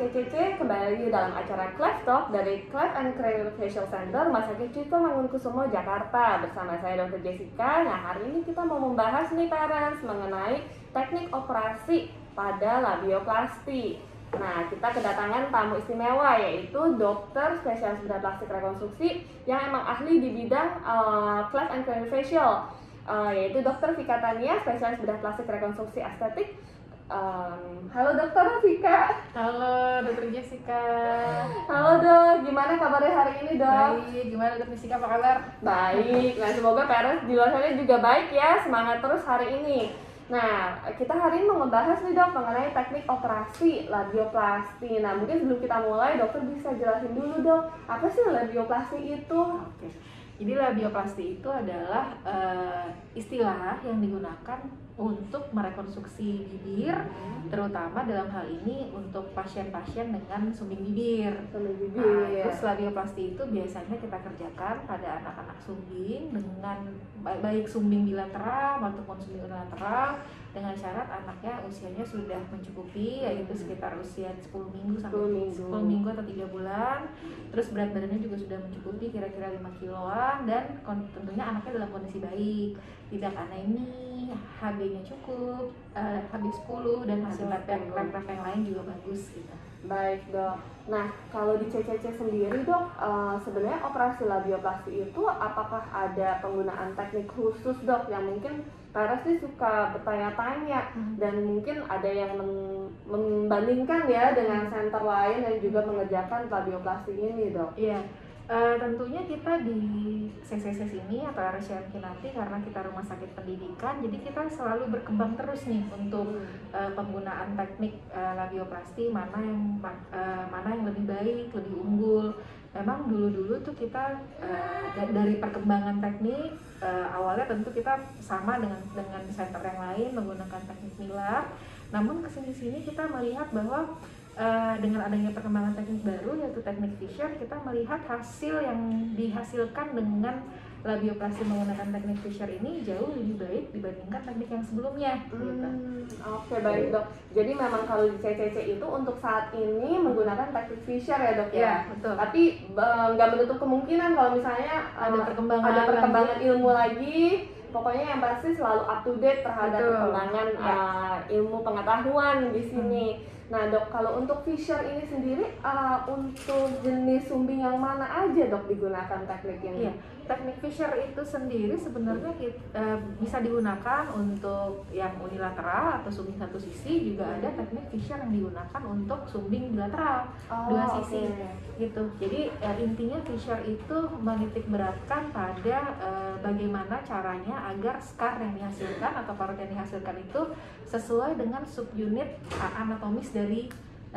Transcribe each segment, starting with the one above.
CCC, kembali lagi dalam acara Cleft Talk dari Cleft and Craniofacial Center Rumah Sakit Cipto Mangunkusumo, Jakarta. Bersama saya Dr. Jessica. Nah, hari ini kita mau membahas nih parents mengenai teknik operasi pada labioplasti. Nah, kita kedatangan tamu istimewa yaitu dokter spesialis bedah plastik rekonstruksi yang emang ahli di bidang Cleft and Craniofacial, yaitu Dr. Vika Tania, spesialis bedah plastik rekonstruksi estetik. Halo Dokter Vika. Halo Dokter Jessica. Halo Dok, gimana kabarnya hari ini Dok? Baik, gimana Dokter Jessica, apa kabar? Baik, nah semoga parents di luar sana juga baik ya, semangat terus hari ini. Nah, kita hari ini mau ngebahas nih Dok mengenai teknik operasi labioplasti. Nah, mungkin sebelum kita mulai, dokter bisa jelasin dulu Dok, apa sih labioplasti itu? Oke. Jadi labioplasti itu adalah istilah yang digunakan untuk merekonstruksi bibir, terutama dalam hal ini untuk pasien-pasien dengan sumbing bibir. Terus labioplasti itu biasanya kita kerjakan pada anak-anak sumbing dengan baik sumbing bilateral maupun sumbing unilateral, dengan syarat anaknya usianya sudah mencukupi, yaitu sekitar usia 10 minggu sampai 10 minggu atau 3 bulan. Terus berat badannya juga sudah mencukupi kira-kira 5 kiloan, dan tentunya anaknya dalam kondisi baik, tidak anemi, HB-nya cukup, HB10, dan hasil lab yang lain juga bagus gitu. Baik Dok. Nah, kalau di CCC sendiri Dok, sebenarnya operasi labioplasti itu apakah ada penggunaan teknik khusus Dok, yang mungkin parents sih suka bertanya-tanya dan mungkin ada yang membandingkan ya dengan center lain yang juga mengerjakan labioplasti ini Dok? Iya. Tentunya kita di CCC sini atau RSCM nanti, karena kita rumah sakit pendidikan, jadi kita selalu berkembang terus nih untuk penggunaan teknik labioplasti, mana yang lebih baik, lebih unggul. Memang dulu tuh kita dari perkembangan teknik, awalnya tentu kita sama dengan center yang lain menggunakan teknik Miller. Namun kesini-sini kita melihat bahwa dengan adanya perkembangan teknik baru yaitu teknik Fisher, kita melihat hasil yang dihasilkan dengan labioplasti menggunakan teknik Fisher ini jauh lebih baik dibandingkan teknik yang sebelumnya. Oke, baik Dok. Jadi memang kalau di CCC itu untuk saat ini menggunakan teknik Fisher ya Dok ya? Ya, betul. Tapi nggak menutup kemungkinan kalau misalnya ada perkembangan ilmu lagi. Pokoknya yang pasti selalu up to date terhadap perkembangan ilmu pengetahuan di sini. Nah Dok, kalau untuk Fisher ini sendiri untuk jenis sumbing yang mana aja Dok digunakan teknik ini? Iya, teknik Fisher itu sendiri sebenarnya bisa digunakan untuk yang unilateral atau sumbing satu sisi, juga ada teknik Fisher yang digunakan untuk sumbing bilateral dua sisi gitu. Jadi intinya Fisher itu menitik beratkan pada bagaimana caranya agar scar yang dihasilkan atau parut yang dihasilkan itu sesuai dengan subunit anatomis dari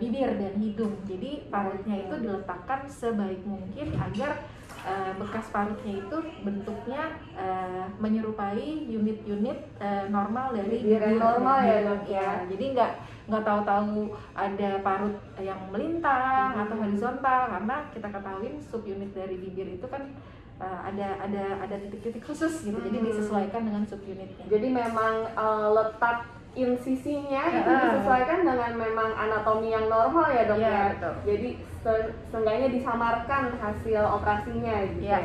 bibir dan hidung. Jadi parutnya itu diletakkan sebaik mungkin agar bekas parutnya itu bentuknya menyerupai unit-unit normal dari bibir normal ya Dok ya. Jadi nggak tahu-tahu ada parut yang melintang atau horizontal, karena kita ketahui subunit dari bibir itu kan ada titik-titik khusus gitu. Jadi disesuaikan dengan subunitnya. Jadi memang letak insisinya itu disesuaikan dengan memang anatomi yang normal ya Dok ya. Betul. Jadi seenggaknya disamarkan hasil operasinya gitu ya.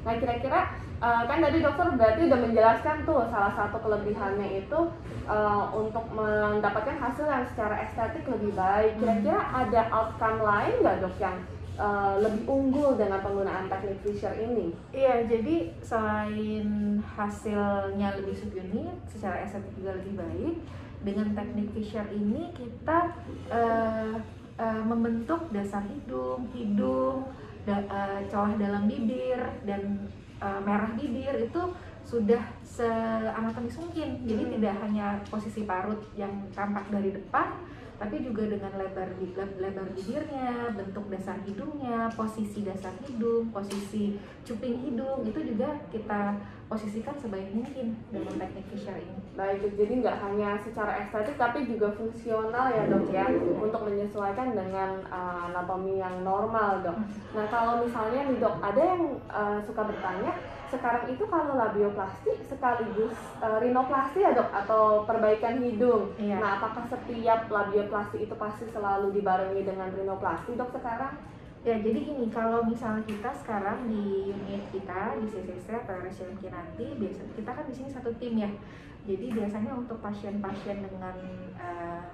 Nah kira-kira kan tadi dokter berarti udah menjelaskan tuh salah satu kelebihannya itu untuk mendapatkan hasil yang secara estetik lebih baik. Kira-kira ada outcome lain nggak Dok yang lebih unggul dengan penggunaan teknik Fisher ini? Iya, jadi selain hasilnya lebih subunit, secara estetik juga lebih baik, dengan teknik Fisher ini kita membentuk dasar hidung, celah dalam bibir, dan merah bibir itu sudah seanatomis mungkin. Jadi tidak hanya posisi parut yang tampak dari depan, tapi juga dengan lebar bibirnya, bentuk dasar hidungnya, posisi dasar hidung, posisi cuping hidung, itu juga kita posisikan sebaik mungkin dengan teknik Fisher ini. Baik, jadi nggak hanya secara estetik tapi juga fungsional ya dok ya, untuk menyesuaikan dengan anatomi yang normal dok. Nah kalau misalnya nih dok, ada yang suka bertanya, sekarang itu kalau labioplasti sekaligus rinoplasti ya dok, atau perbaikan hidung. Iya. Nah apakah setiap labioplasti itu pasti selalu dibarengi dengan rinoplasti dok sekarang? Ya, jadi gini, kalau misalnya kita sekarang di unit kita di CCC atau RSCM Kinanti, biasanya kita kan di sini satu tim ya. Jadi biasanya untuk pasien-pasien dengan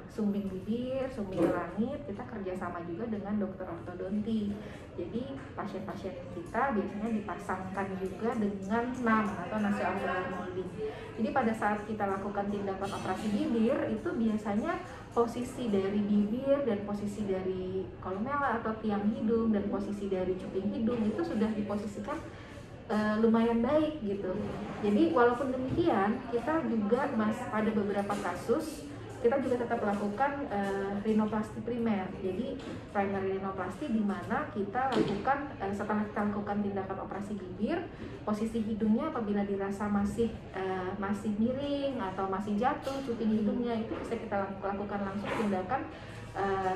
sumbing bibir, sumbing langit, kita kerjasama juga dengan dokter ortodonti. Jadi pasien-pasien kita biasanya dipasangkan juga dengan NAM atau nasionalis molding. Jadi pada saat kita lakukan tindakan operasi bibir, itu biasanya posisi dari bibir dan posisi dari kolumella atau tiang hidung dan posisi dari cuping hidung itu sudah diposisikan lumayan baik gitu. Jadi walaupun demikian, kita juga pada beberapa kasus kita juga tetap melakukan rinoplasti primer. Jadi primary rinoplasti di mana kita lakukan setelah kita lakukan tindakan operasi bibir, posisi hidungnya apabila dirasa masih miring atau masih jatuh cuping hidungnya, itu bisa kita lakukan langsung tindakan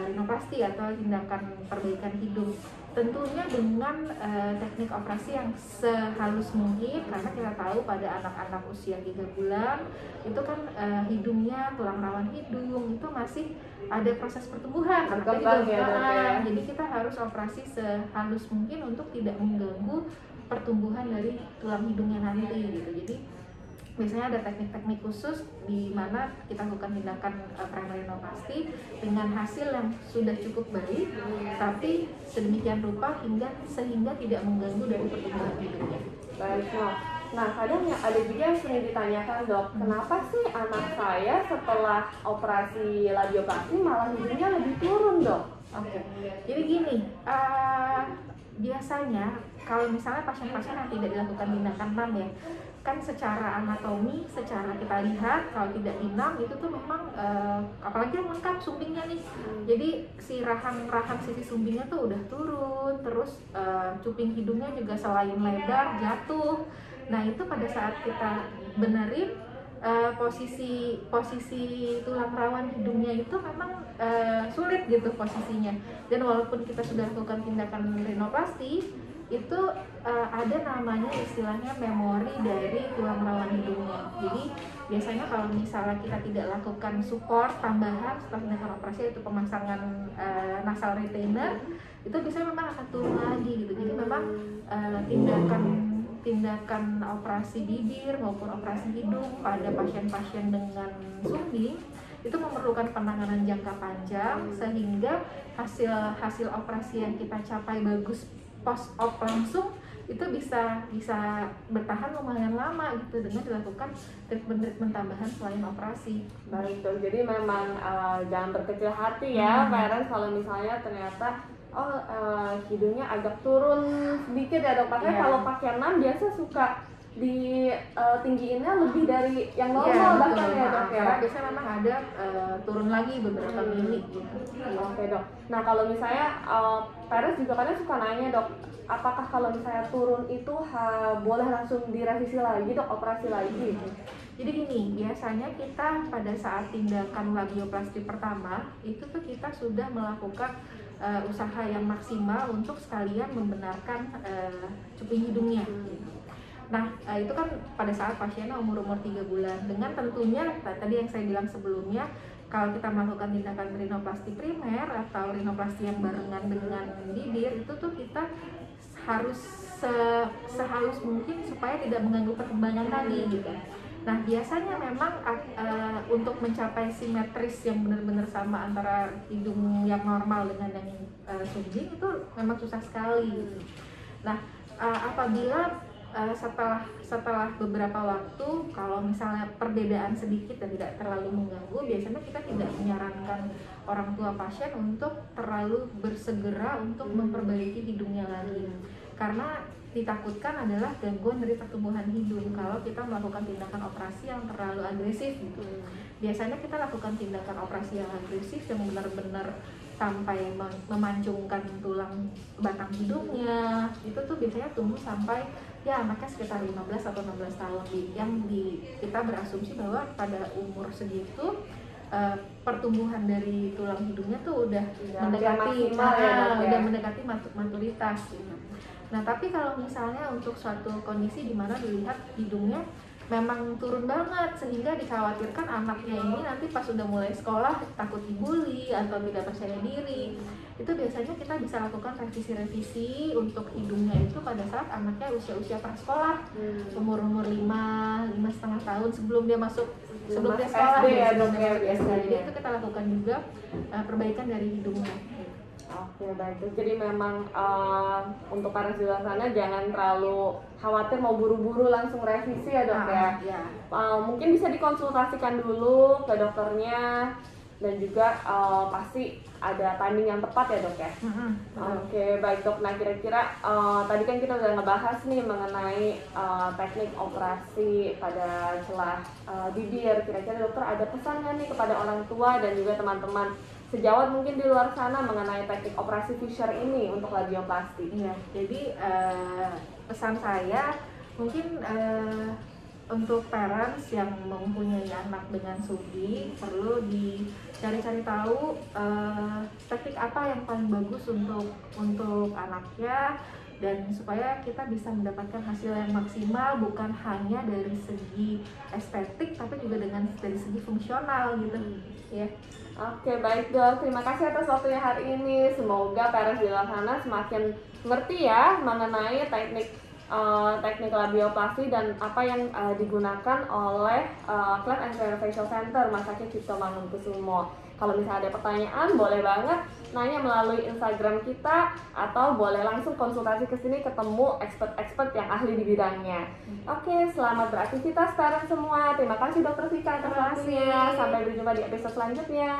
rinoplasti atau tindakan perbaikan hidung. Tentunya dengan teknik operasi yang sehalus mungkin, karena kita tahu pada anak-anak usia 3 bulan itu kan hidungnya, tulang rawan hidung itu masih ada proses pertumbuhan. Jadi kita harus operasi sehalus mungkin untuk tidak mengganggu pertumbuhan dari tulang hidungnya nanti gitu. Jadi biasanya ada teknik-teknik khusus di mana kita lakukan tindakan primary rinoplasti dengan hasil yang sudah cukup baik, tapi sedemikian rupa sehingga tidak mengganggu dari pertumbuhan hidungnya. Baik dok. Nah kadang ya ada juga yang sering ditanyakan dok, kenapa sih anak saya setelah operasi labioplasti malah hidungnya lebih turun dok? Oke. Jadi gini, biasanya kalau misalnya pasien-pasien yang tidak dilakukan tindakan NAM ya, kan secara anatomi, secara kita lihat kalau tidak dinam itu tuh memang apalagi yang lengkap sumbingnya nih, jadi si rahang sisi sumbingnya tuh udah turun, terus cuping hidungnya juga selain lebar jatuh. Nah itu pada saat kita benerin posisi tulang rawan hidungnya itu memang sulit gitu posisinya, dan walaupun kita sudah lakukan tindakan rinoplasti itu ada namanya istilahnya memori dari tulang rawan hidungnya. Jadi biasanya kalau misalnya kita tidak lakukan support tambahan setelah tindakan operasi, yaitu pemasangan nasal retainer, itu biasanya memang akan turun lagi gitu. Jadi memang tindakan operasi bibir maupun operasi hidung pada pasien-pasien dengan sumbing itu memerlukan penanganan jangka panjang, sehingga hasil operasi yang kita capai bagus post-op langsung itu bisa bertahan lumayan lama gitu dengan dilakukan treatment tambahan selain operasi. Baik dok, jadi memang jangan berkecil hati ya parents kalau misalnya ternyata hidungnya agak turun sedikit ya dok. Makanya kalau pakai NAM biasa suka tinggiinnya lebih dari yang normal bahkan ya dok ya. Biasanya memang ada turun lagi beberapa mili gitu. Oke dok. Nah kalau misalnya parents juga kadang suka nanya dok, apakah kalau misalnya turun itu boleh langsung direvisi lagi dok, operasi lagi? Jadi gini, biasanya kita pada saat tindakan labioplasti pertama itu tuh kita sudah melakukan usaha yang maksimal untuk sekalian membenarkan cuping hidungnya. Nah, itu kan pada saat pasiennya umur 3 bulan, dengan tentunya tadi yang saya bilang sebelumnya, kalau kita melakukan tindakan rinoplasti primer atau rinoplasti yang barengan dengan bibir, itu tuh kita harus sehalus mungkin supaya tidak mengganggu perkembangan tadi gitu. Nah, biasanya memang untuk mencapai simetris yang benar-benar sama antara hidung yang normal dengan yang sumbing itu memang susah sekali. Nah, apabila setelah beberapa waktu, kalau misalnya perbedaan sedikit dan tidak terlalu mengganggu, biasanya kita tidak menyarankan orang tua pasien untuk terlalu bersegera untuk memperbaiki hidungnya lagi, karena ditakutkan adalah gangguan dari pertumbuhan hidung kalau kita melakukan tindakan operasi yang terlalu agresif gitu. Biasanya kita lakukan tindakan operasi yang agresif yang benar-benar sampai memancungkan tulang batang hidungnya, itu tuh biasanya tunggu sampai ya anaknya sekitar 15 atau 16 tahun kita berasumsi bahwa pada umur segitu pertumbuhan dari tulang hidungnya tuh udah mendekati udah mendekati maturitas gitu. Nah, tapi kalau misalnya untuk suatu kondisi di mana dilihat hidungnya memang turun banget sehingga dikhawatirkan anaknya ini nanti pas udah mulai sekolah takut dibully atau tidak percaya diri, itu biasanya kita bisa lakukan revisi-revisi untuk hidungnya itu pada saat anaknya usia-usia prasekolah, umur-umur 5,5 tahun sebelum dia sekolah SD ya, jadi itu kita lakukan juga perbaikan dari hidungnya. Oke, baik. Jadi memang untuk para di luar sana jangan terlalu khawatir mau buru-buru langsung revisi ya dok ya. Mungkin bisa dikonsultasikan dulu ke dokternya dan juga pasti ada timing yang tepat ya dok ya. Oke, baik dok. Nah kira-kira tadi kan kita udah ngebahas nih mengenai teknik operasi pada celah bibir. Kira-kira dokter ada pesan nggak nih kepada orang tua dan juga teman-teman sejawat mungkin di luar sana mengenai teknik operasi Fisher ini untuk labioplasti? Iya, jadi pesan saya mungkin untuk parents yang mempunyai anak dengan SUBI perlu dicari-cari tahu teknik apa yang paling bagus untuk anaknya, dan supaya kita bisa mendapatkan hasil yang maksimal bukan hanya dari segi estetik tapi juga dari segi fungsional gitu ya. Oke, baik dok, terima kasih atas waktunya hari ini. Semoga parents di luar sana semakin ngerti ya mengenai teknik labioplasti dan apa yang digunakan oleh Cleft and Craniofacial Center Rumah Sakit Cipto Mangunkusumo. Kalau misalnya ada pertanyaan, boleh banget nanya melalui Instagram kita atau boleh langsung konsultasi ke sini ketemu expert-expert yang ahli di bidangnya. Oke, selamat beraktivitas parents semua. Terima kasih Dokter Vika atas waktunya. Sampai berjumpa di episode selanjutnya.